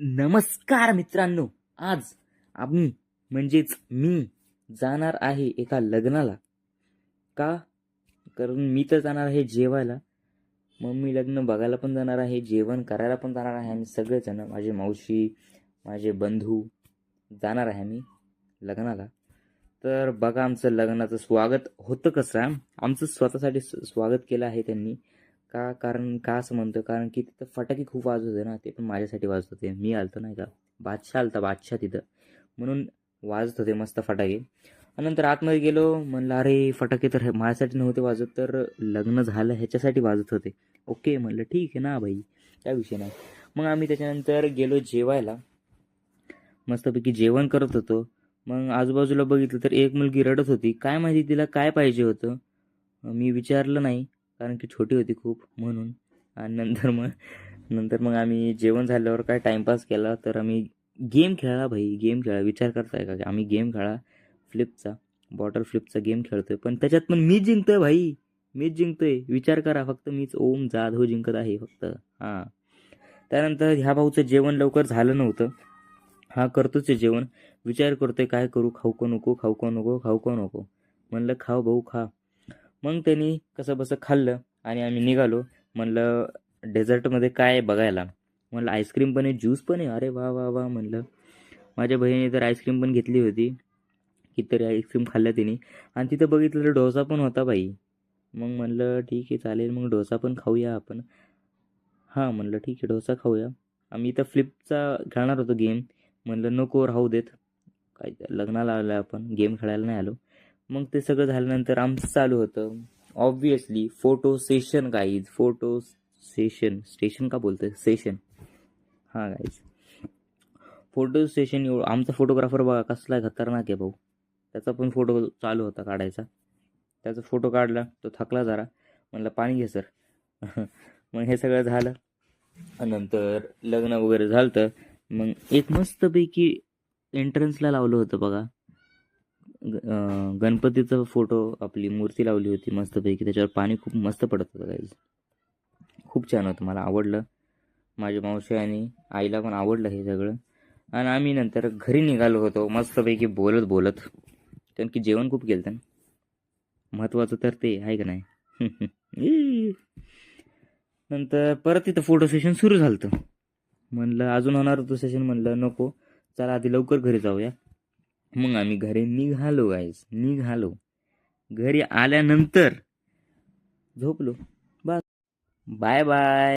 नमस्कार मित्रांनो, आज आम्ही म्हणजेच मी जाणार आहे एका लग्नाला. का? कारण मी तर जाणार आहे जेवायला. मम्मी लग्न बघायला पण जाणार आहे, जेवण करायला पण जाणार आहे. आम्ही सगळेजण, माझी मावशी, माझे बंधू जाणार आहे आम्ही लग्नाला. तर बघा आमचं लग्नाचं स्वागत होतं कसं. आमचं स्वतःसाठी स्वागत केलं आहे त्यांनी. कारण का असं म्हणतो, कारण की तिथं फटाके खूप वाजत होते ना, ते पण माझ्यासाठी वाजत होते. मी आलतो नाही का, बादशाह आलता, बादशाह तिथं, म्हणून वाजत होते मस्त फटाके. आणि नंतर आतमध्ये गेलो, म्हणलं अरे फटाके तर माझ्यासाठी नव्हते वाजत, तर लग्न झालं ह्याच्यासाठी वाजत होते. ओके म्हणलं, ठीक आहे ना भाई, काय विषय नाही. मग आम्ही त्याच्यानंतर गेलो जेवायला. मस्तपैकी जेवण करत होतो. मग आजूबाजूला बघितलं तर एक मुलगी रडत होती. काय माहिती तिला काय पाहिजे होतं. मी विचारलं नाही, कारण की छोटी होती खूप म्हणून. आणि नंतर मग आम्ही जेवण झाल्यावर काय टाईमपास केला, तर आम्ही गेम खेळला भाई, गेम खेळा. विचार करताय का, आम्ही गेम खेळा फ्लिपचा, बॉटल फ्लिपचा गेम खेळतोय, पण त्याच्यात पण मीच जिंकतोय भाई, मीच जिंकतोय. विचार करा फक्त, मीच ओम जाधव जिंकत आहे फक्त. हां. त्यानंतर ह्या भाऊचं जेवण लवकर झालं नव्हतं. हा करतोच आहे जेवण. विचार करतोय काय करू, खाऊ का नको, खाऊ का नको, खाऊ का नको. म्हणलं खाऊ भाऊ खा. मग त्यांनी कसं बसं खाल्लं आणि आम्ही निघालो. म्हणलं डेझर्टमध्ये काय आहे बघायला. म्हणलं आईस्क्रीम पण आहे, ज्यूस पण आहे. अरे वा वा वा म्हणलं. माझ्या बहिणीने तर आईस्क्रीम पण घेतली होती. कितीतरी आईस्क्रीम खाल्ल्या तिने. आणि तिथं बघितलं तर डोसा पण होता बाई. मग म्हणलं ठीक आहे चालेल, मग डोसा पण खाऊया आपण. हां म्हणलं ठीक आहे, डोसा खाऊया. आम्ही इथं फ्लिपचा खेळणार होतो गेम. म्हणलं नको राहू देत, काय ते लग्नाला आलो आपण, गेम खेळायला नाही आलो. मग ते सगळं झाल्यानंतर आमचं चालू होतं obviously photo session guys. Photo session, station का बोलतोय, सेशन. हां गाईज, फोटो सेशन. आमचा फोटोग्राफर बघा कसला खतरनाक आहे भाऊ. त्याचा पण फोटो चालू होता काढायचा. त्याचा फोटो काढला, तो थकला जरा. म्हणलं पाणी घे सर. मग हे सगळं झालं. नंतर लग्न वगैरे झालं, तर मग एक मस्तपैकी एंट्रन्सला लावलं होतं बघा, गणपतीचा फोटो, आपली मूर्ती लावली होती मस्तपैकी. त्याच्यावर पाणी खूप मस्त पडत होतं गाईज. खूप छान होतं, मला आवडलं. माझ्या मावशी आणि आईला पण आवडलं हे सगळं. आणि आम्ही नंतर घरी निघालो होतो मस्तपैकी बोलत बोलत, कारण की जेवण खूप केलं ना, महत्त्वाचं तर ते आहे का नाही. नंतर परत तिथं फोटो सेशन सुरू झालं. म्हणलं अजून होणार होतं सेशन, म्हणलं नको, चला आधी लवकर घरी जाऊया. मग आम्ही घरी निघालो गाईज, निघालो. घरी आल्यानंतर झोपलो. बस, बाय बाय.